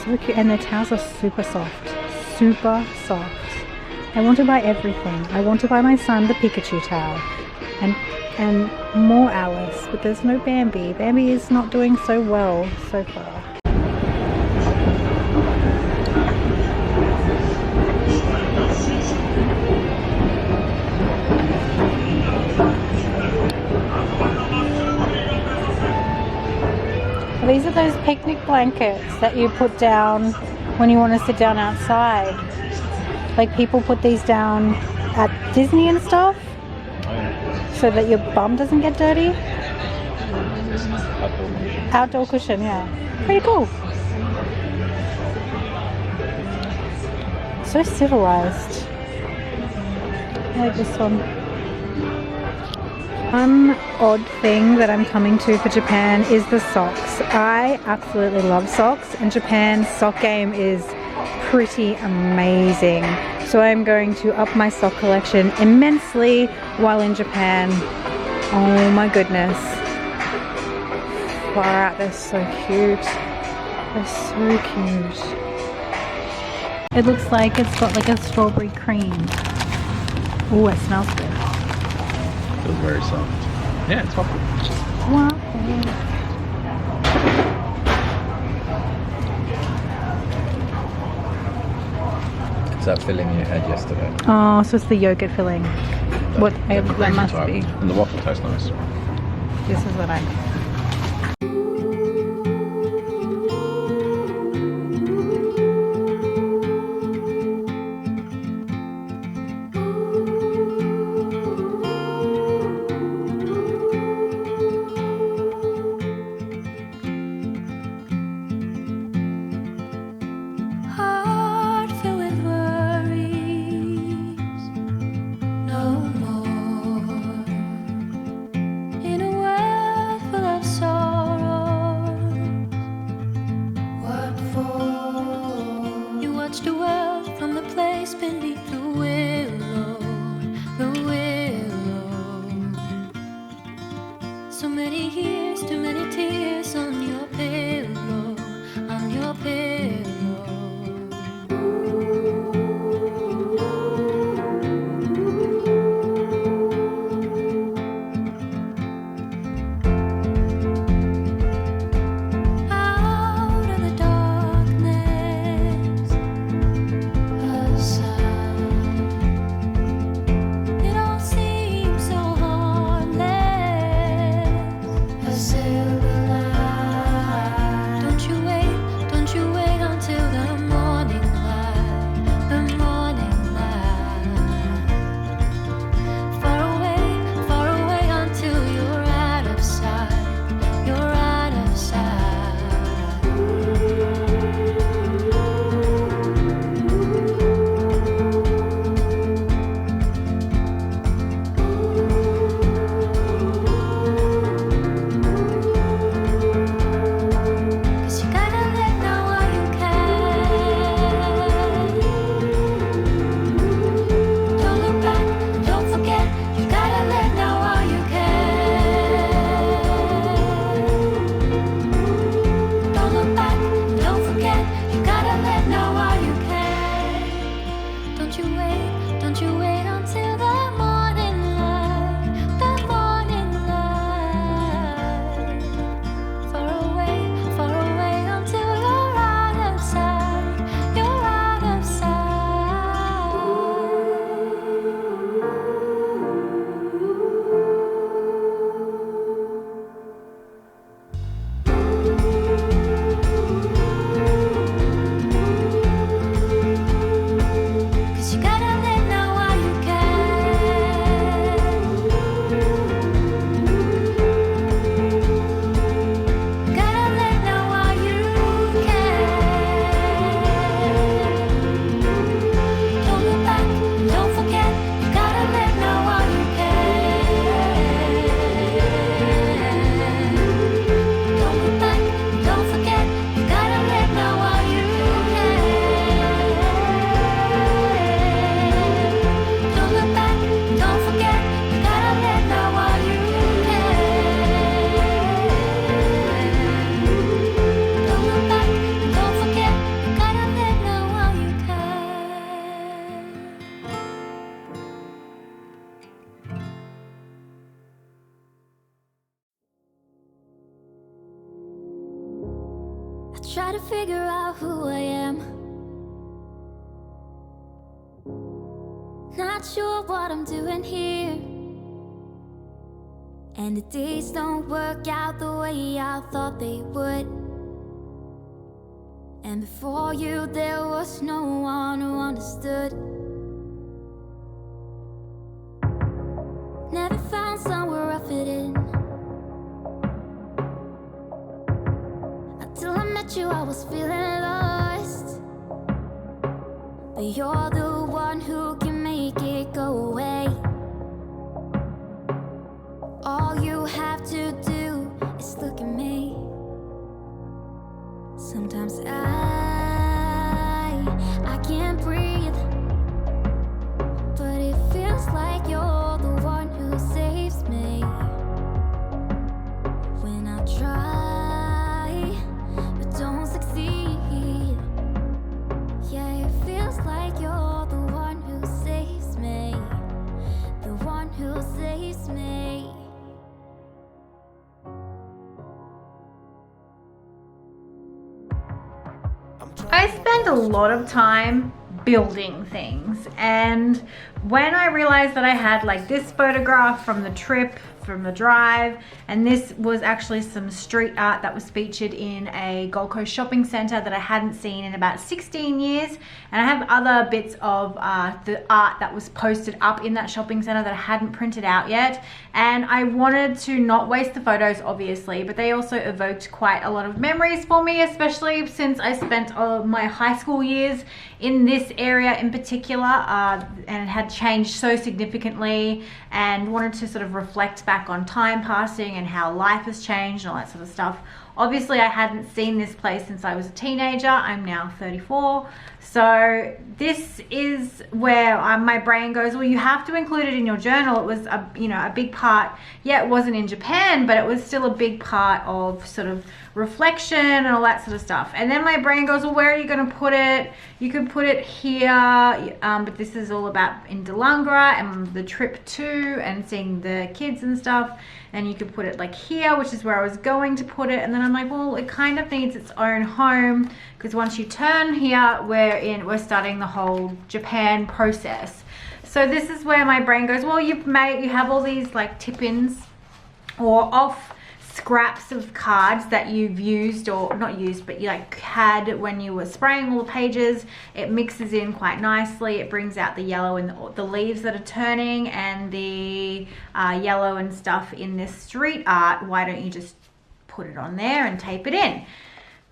So cute. And their towels are super soft. Super soft. I want to buy everything. I want to buy my son the Pikachu towel. And more Alice. But there's no Bambi. Bambi is not doing so well so far. These are those picnic blankets that you put down when you want to sit down outside. Like people put these down at Disney and stuff so that your bum doesn't get dirty. Outdoor cushion, yeah. Pretty cool. So civilized. I like this one. One odd thing that I'm coming to for Japan is the socks. I absolutely love socks, and Japan's sock game is pretty amazing. So I'm going to up my sock collection immensely while in Japan. Oh my goodness. Far out, they're so cute. They're so cute. It looks like it's got like a strawberry cream. Oh, it smells good. Feels very soft. Yeah, it's waffle. Wow. Is that filling you had yesterday? Oh, so it's the yogurt filling. What that must be. And the waffle tastes nice. This is what I. In a world full of So many years, too many tears on your pillow, on your pillow. Out of the darkness, a sound. It all seems so harmless. A silver light. Don't you wait until the morning light, the morning light. Far away until you're out of sight, you're out of sight. Cause you gotta let know while you can. Don't look back, don't forget. You gotta let know while you can. Don't look back, don't forget. You gotta let know while you can. Don't you wait until the morning light, the morning light. Far away until you're out of sight, you're out of sight. Cause you gotta let know while you can. Gotta let know while you can. Don't look back, don't forget. You gotta let know while you can. Don't look back, don't forget. You gotta let know while you can. Don't look back, don't forget. You gotta let know while you can. Don't look back, don't forget. You gotta let know while you can. I try to figure out who I am. Not sure what I'm doing here. And the days don't work out the way I thought they would. And before you, there was no one who understood. Never found somewhere I fit in. Until I met you, I was feeling lost. But you're the one who can make it go away. All you have to do is look at me. Sometimes I can't breathe, but it feels like you're the one who saves me. When I try, but don't succeed. Yeah, it feels like you're the one who saves me. The one who saves me. I spend a lot of time building things, and when I realized that I had like this photograph from the trip, from the drive, and this was actually some street art that was featured in a Gold Coast shopping centre that I hadn't seen in about 16 years, and I have other bits of the art that was posted up in that shopping centre that I hadn't printed out yet, and I wanted to not waste the photos obviously, but they also evoked quite a lot of memories for me, especially since I spent my high school years in this area in particular, and it had changed so significantly, and wanted to sort of reflect back on time passing and how life has changed and all that sort of stuff. Obviously I hadn't seen this place since I was a teenager. I'm now 34, So this is where my brain goes, well, you have to include it in your journal. It was a big part. Yeah, it wasn't in Japan, but it was still a big part of sort of reflection and all that sort of stuff. And then my brain goes, well, where are you going to put it? You could put it here, but this is all about in Delangra and the trip to and seeing the kids and stuff. And you could put it like here, which is where I was going to put it. And then I'm like, well, it kind of needs its own home, because once you turn here, we're starting the whole Japan process. So this is where my brain goes, well, you have all these like tip-ins or off scraps of cards that you've used, or not used, but you like had when you were spraying all the pages. It mixes in quite nicely. It brings out the yellow and the leaves that are turning, and the yellow and stuff in this street art. Why don't you just put it on there and tape it in?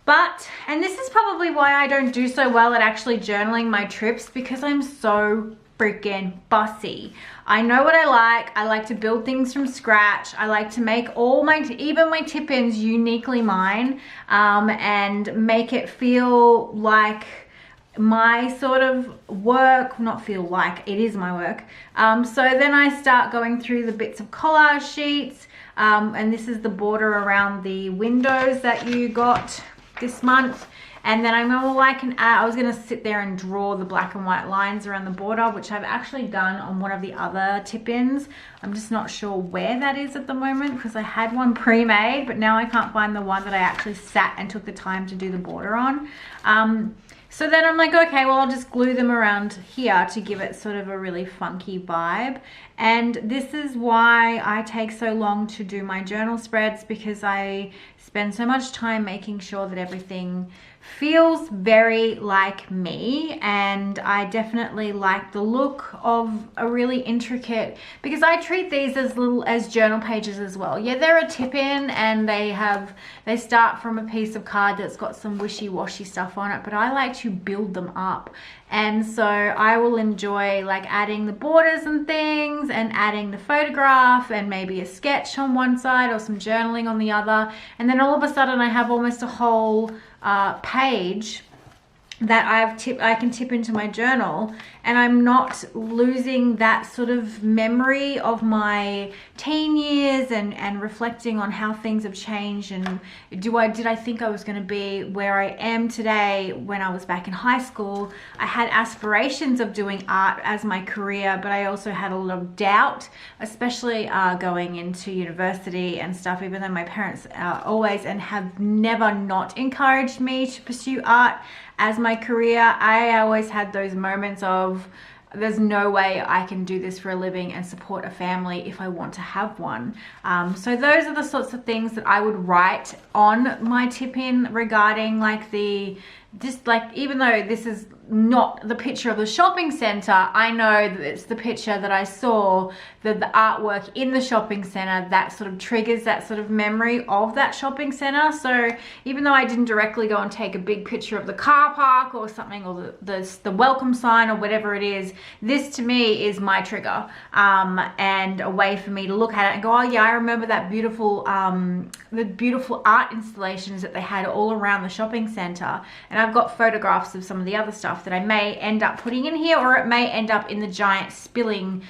But, and this is probably why I don't do so well at actually journaling my trips, because I'm so freaking bossy. I know what I like. I like to build things from scratch. I like to make even my tip-ins uniquely mine, and make it feel like my sort of work, not feel like, it is my work. So then I start going through the bits of collage sheets, and this is the border around the windows that you got this month. And then I was gonna sit there and draw the black and white lines around the border, which I've actually done on one of the other tip-ins. I'm just not sure where that is at the moment, because I had one pre-made, but now I can't find the one that I actually sat and took the time to do the border on. So then I'm like, okay, well, I'll just glue them around here to give it sort of a really funky vibe. And this is why I take so long to do my journal spreads, because I spend so much time making sure that everything feels very like me. And I definitely like the look of a really intricate, because I treat these as journal pages as well. Yeah, they're a tip-in, and they start from a piece of card that's got some wishy-washy stuff on it, but I like to build them up. And so I will enjoy like adding the borders and things, and adding the photograph and maybe a sketch on one side or some journaling on the other. And then all of a sudden I have almost a whole page that I can tip into my journal, and I'm not losing that sort of memory of my teen years and reflecting on how things have changed, and did I think I was going to be where I am today when I was back in high school. I had aspirations of doing art as my career, but I also had a lot of doubt, especially going into university and stuff, even though my parents always and have never not encouraged me to pursue art as my career. I always had those moments of, there's no way I can do this for a living and support a family if I want to have one. So those are the sorts of things that I would write on my tip-in regarding like even though this is not the picture of the shopping center, I know that it's the picture that I saw, the artwork in the shopping center that sort of triggers that sort of memory of that shopping center. So even though I didn't directly go and take a big picture of the car park or something, or the welcome sign or whatever it is, this to me is my trigger, and a way for me to look at it and go, oh yeah, I remember that beautiful the beautiful art installations that they had all around the shopping center. And I've got photographs of some of the other stuff that I may end up putting in here, or it may end up in the giant spilling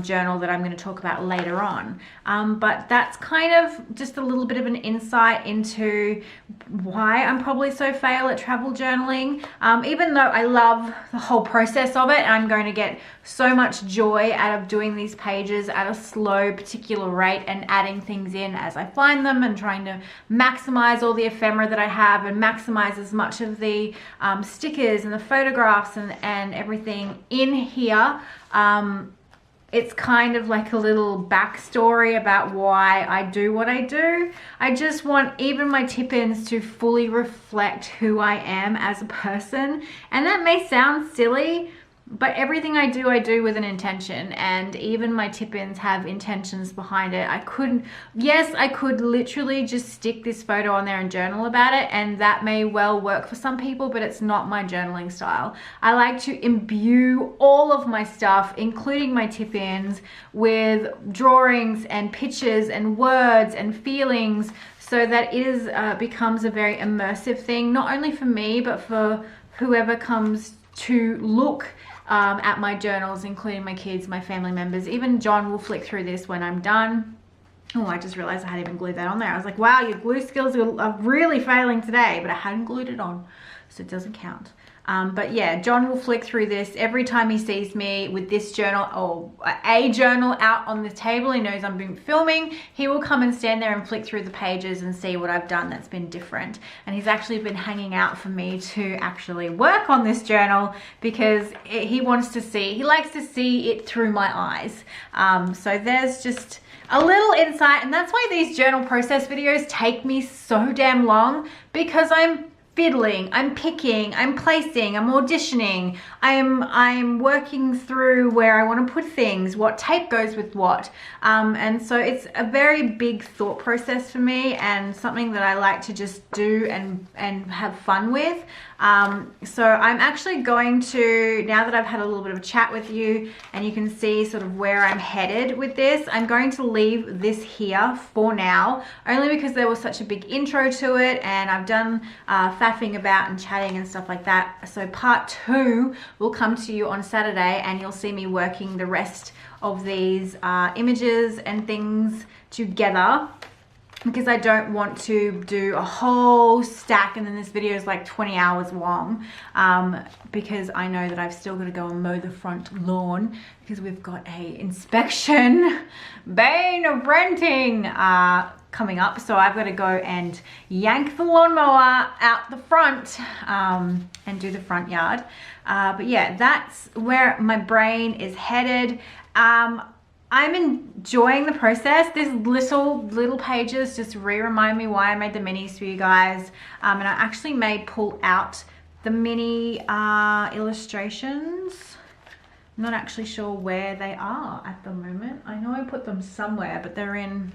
journal that I'm going to talk about later on. But that's kind of just a little bit of an insight into why I'm probably so fail at travel journaling. Even though I love the whole process of it, and I'm going to get so much joy out of doing these pages at a slow particular rate and adding things in as I find them, and trying to maximize all the ephemera that I have, and maximize as much of the stickers and the photographs and everything in here. It's kind of like a little backstory about why I do what I do. I just want even my tip-ins to fully reflect who I am as a person. And that may sound silly, but everything I do with an intention, and even my tip-ins have intentions behind it. I could literally just stick this photo on there and journal about it, and that may well work for some people, but it's not my journaling style. I like to imbue all of my stuff, including my tip-ins, with drawings and pictures and words and feelings, so that it becomes a very immersive thing, not only for me, but for whoever comes to look at my journals, including my kids, my family members. Even John will flick through this when I'm done. Oh, I just realized I hadn't even glued that on there. I was like, wow, your glue skills are really failing today, but I hadn't glued it on, so it doesn't count. But yeah, John will flick through this every time he sees me with this journal or a journal out on the table. He knows I've been filming. He will come and stand there and flick through the pages and see what I've done that's been different. And he's actually been hanging out for me to actually work on this journal because he wants to see, he likes to see it through my eyes. So there's just a little insight, and that's why these journal process videos take me so damn long, because I'm fiddling, I'm picking, I'm placing, I'm auditioning, I'm working through where I want to put things, what tape goes with what, and so it's a very big thought process for me, and something that I like to just do and have fun with. So I'm actually going to, now that I've had a little bit of a chat with you and you can see sort of where I'm headed with this, I'm going to leave this here for now, only because there was such a big intro to it, and I've done faffing about and chatting and stuff like that. So part 2 will come to you on Saturday, and you'll see me working the rest of these images and things together, because I don't want to do a whole stack and then this video is like 20 hours long, because I know that I've still got to go and mow the front lawn because we've got a inspection, bane of renting, coming up. So I've got to go and yank the lawnmower out the front and do the front yard. But yeah, that's where my brain is headed. I'm enjoying the process. These little pages just remind me why I made the minis for you guys. And I actually may pull out the mini illustrations. I'm not actually sure where they are at the moment. I know I put them somewhere, but they're in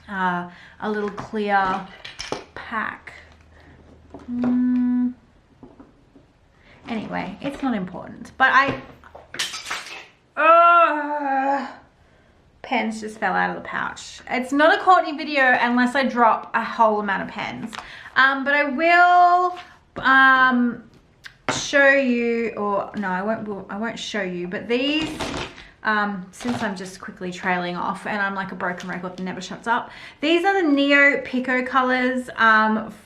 a little clear pack. Anyway, it's not important, but pens just fell out of the pouch. It's not a Courtney video unless I drop a whole amount of pens. But I will show you, or no, I won't show you, but these, since I'm just quickly trailing off and I'm like a broken record that never shuts up, these are the Neo Pico colors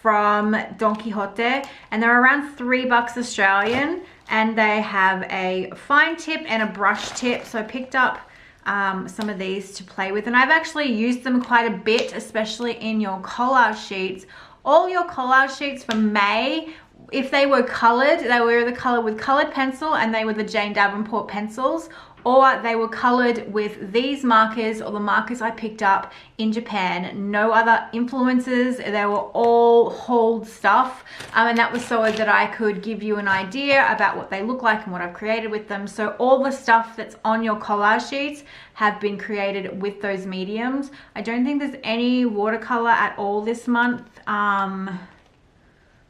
from Don Quixote, and they're around $3 Australian, and they have a fine tip and a brush tip. So I picked up some of these to play with, and I've actually used them quite a bit, especially in your collage sheets. All your collage sheets for May, if they were colored, they were the color with colored pencil and they were the Jane Davenport pencils, or they were colored with these markers or the markers I picked up in Japan. No other influences. They were all hauled stuff, and that was so that I could give you an idea about what they look like and what I've created with them. So all the stuff that's on your collage sheets have been created with those mediums. I don't think there's any watercolor at all this month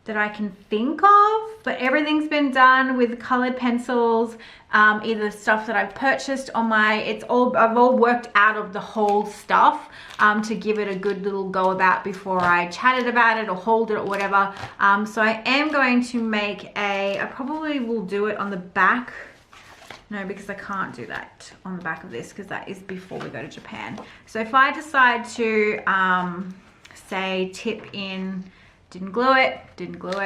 that I can think of, but everything's been done with colored pencils, either stuff that I've purchased on my, I've all worked out of the whole stuff to give it a good little go about before I chatted about it or hauled it or whatever. So I am going to make I probably will do it on the back. No, because I can't do that on the back of this because that is before we go to Japan. So if I decide to say tip in, didn't glue it,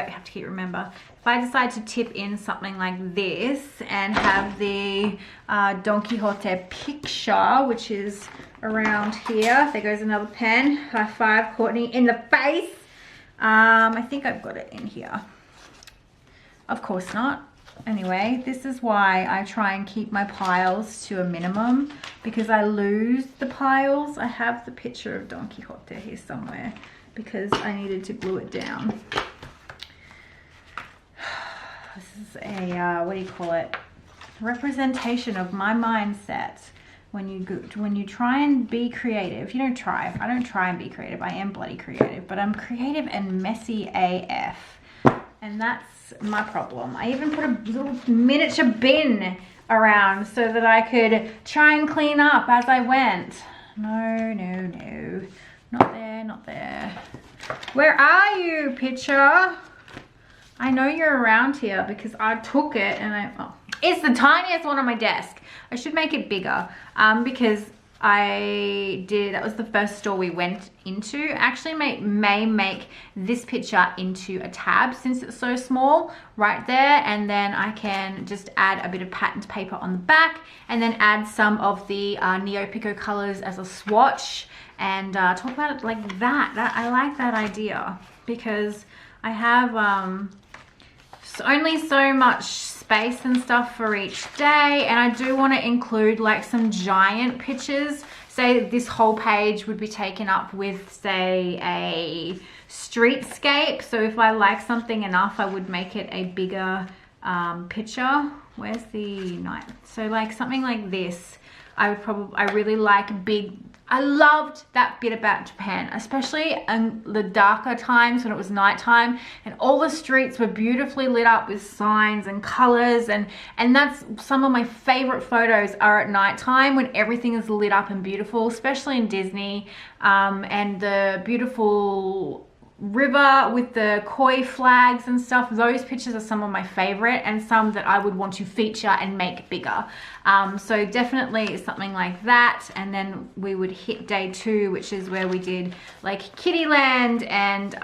have to keep remember. If I decide to tip in something like this and have the Don Quixote picture, which is around here, there goes another pen. High five, Courtney, in the face. I think I've got it in here. Of course not. Anyway, this is why I try and keep my piles to a minimum, because I lose the piles. I have the picture of Don Quixote here somewhere, because I needed to glue it down. This is a, what do you call it? Representation of my mindset. When you try and be creative, you don't try. I don't try and be creative. I am bloody creative, but I'm creative and messy AF. And that's my problem. I even put a little miniature bin around so that I could try and clean up as I went. No, no, no. Not there, not there. Where are you, picture? I know you're around here because I took it and it's the tiniest one on my desk. I should make it bigger because that was the first store we went into. Actually may make this picture into a tab since it's so small right there, and then I can just add a bit of patterned paper on the back and then add some of the Neo Pico colors as a swatch and talk about it like that. I like that idea because I have only so much space and stuff for each day, and I do want to include like some giant pictures. Say this whole page would be taken up with, say, a streetscape. So if I like something enough, I would make it a bigger picture. Where's the night? So like something like this. I really like big. I loved that bit about Japan, especially in the darker times when it was nighttime and all the streets were beautifully lit up with signs and colors, and that's some of my favorite photos are at nighttime when everything is lit up and beautiful, especially in Disney, and the beautiful river with the koi flags and stuff. Those pictures are some of my favorite and some that I would want to feature and make bigger. So definitely something like that. And then we would hit day 2, which is where we did like Kittyland and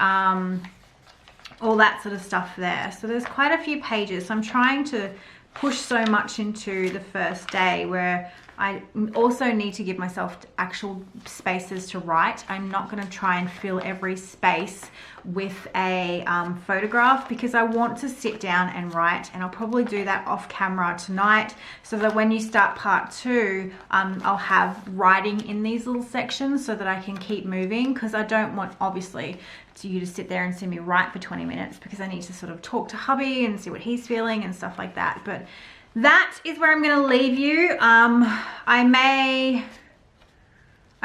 all that sort of stuff there. So there's quite a few pages. So I'm trying to push so much into the first day where I also need to give myself actual spaces to write. I'm not going to try and fill every space with a photograph because I want to sit down and write, and I'll probably do that off camera tonight so that when you start part 2, I'll have writing in these little sections so that I can keep moving, because I don't want obviously you to sit there and see me write for 20 minutes because I need to sort of talk to hubby and see what he's feeling and stuff like that. But that is where I'm going to leave you. I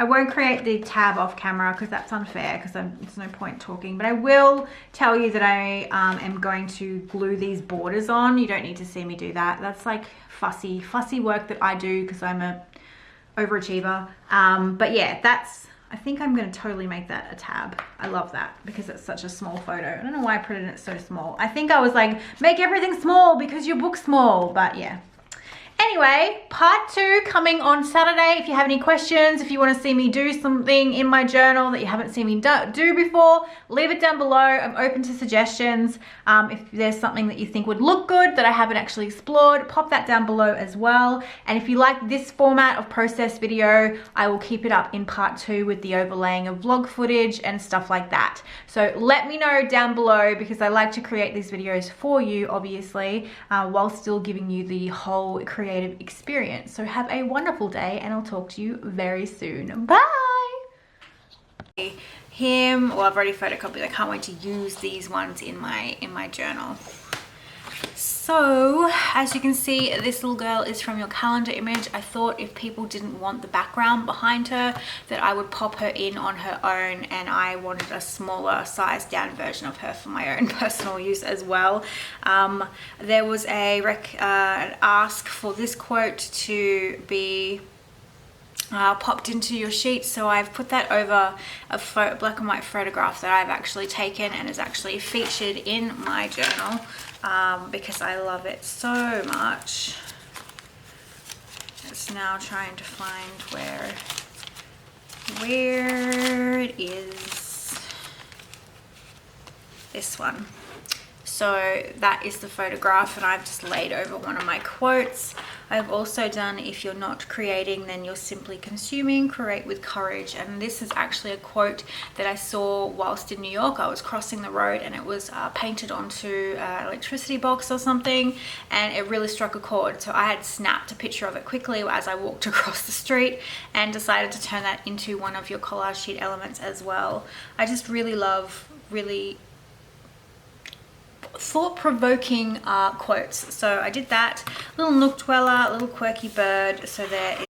won't create the tab off camera because that's unfair, because there's no point talking, but I will tell you that I am going to glue these borders on. You don't need to see me do that. That's like fussy work that I do because I'm a overachiever. But yeah, I think I'm going to totally make that a tab. I love that because it's such a small photo. I don't know why I put it so small. I think I was like, make everything small because your book's small, but yeah. Anyway, part 2 coming on Saturday. If you have any questions, if you want to see me do something in my journal that you haven't seen me do before, leave it down below. I'm open to suggestions. If there's something that you think would look good that I haven't actually explored, pop that down below as well. And if you like this format of process video, I will keep it up in part 2 with the overlaying of vlog footage and stuff like that. So let me know down below, because I like to create these videos for you, obviously, while still giving you the whole creative experience. So have a wonderful day, and I'll talk to you very soon. Bye. Well, I've already photocopied. I can't wait to use these ones in my journal. So as you can see, this little girl is from your calendar image. I thought if people didn't want the background behind her, that I would pop her in on her own, and I wanted a smaller sized down version of her for my own personal use as well. There was an ask for this quote to be popped into your sheet, so I've put that over a black and white photograph that I've actually taken and is actually featured in my journal, because I love it so much. It's now trying to find where it is. This one. So that is the photograph, and I've just laid over one of my quotes. I've also done, if you're not creating, then you're simply consuming, create with courage. And this is actually a quote that I saw whilst in New York. I was crossing the road and it was painted onto an electricity box or something, and it really struck a chord. So I had snapped a picture of it quickly as I walked across the street and decided to turn that into one of your collage sheet elements as well. I just really love thought-provoking quotes. So I did that. Little nook dweller, little quirky bird. So there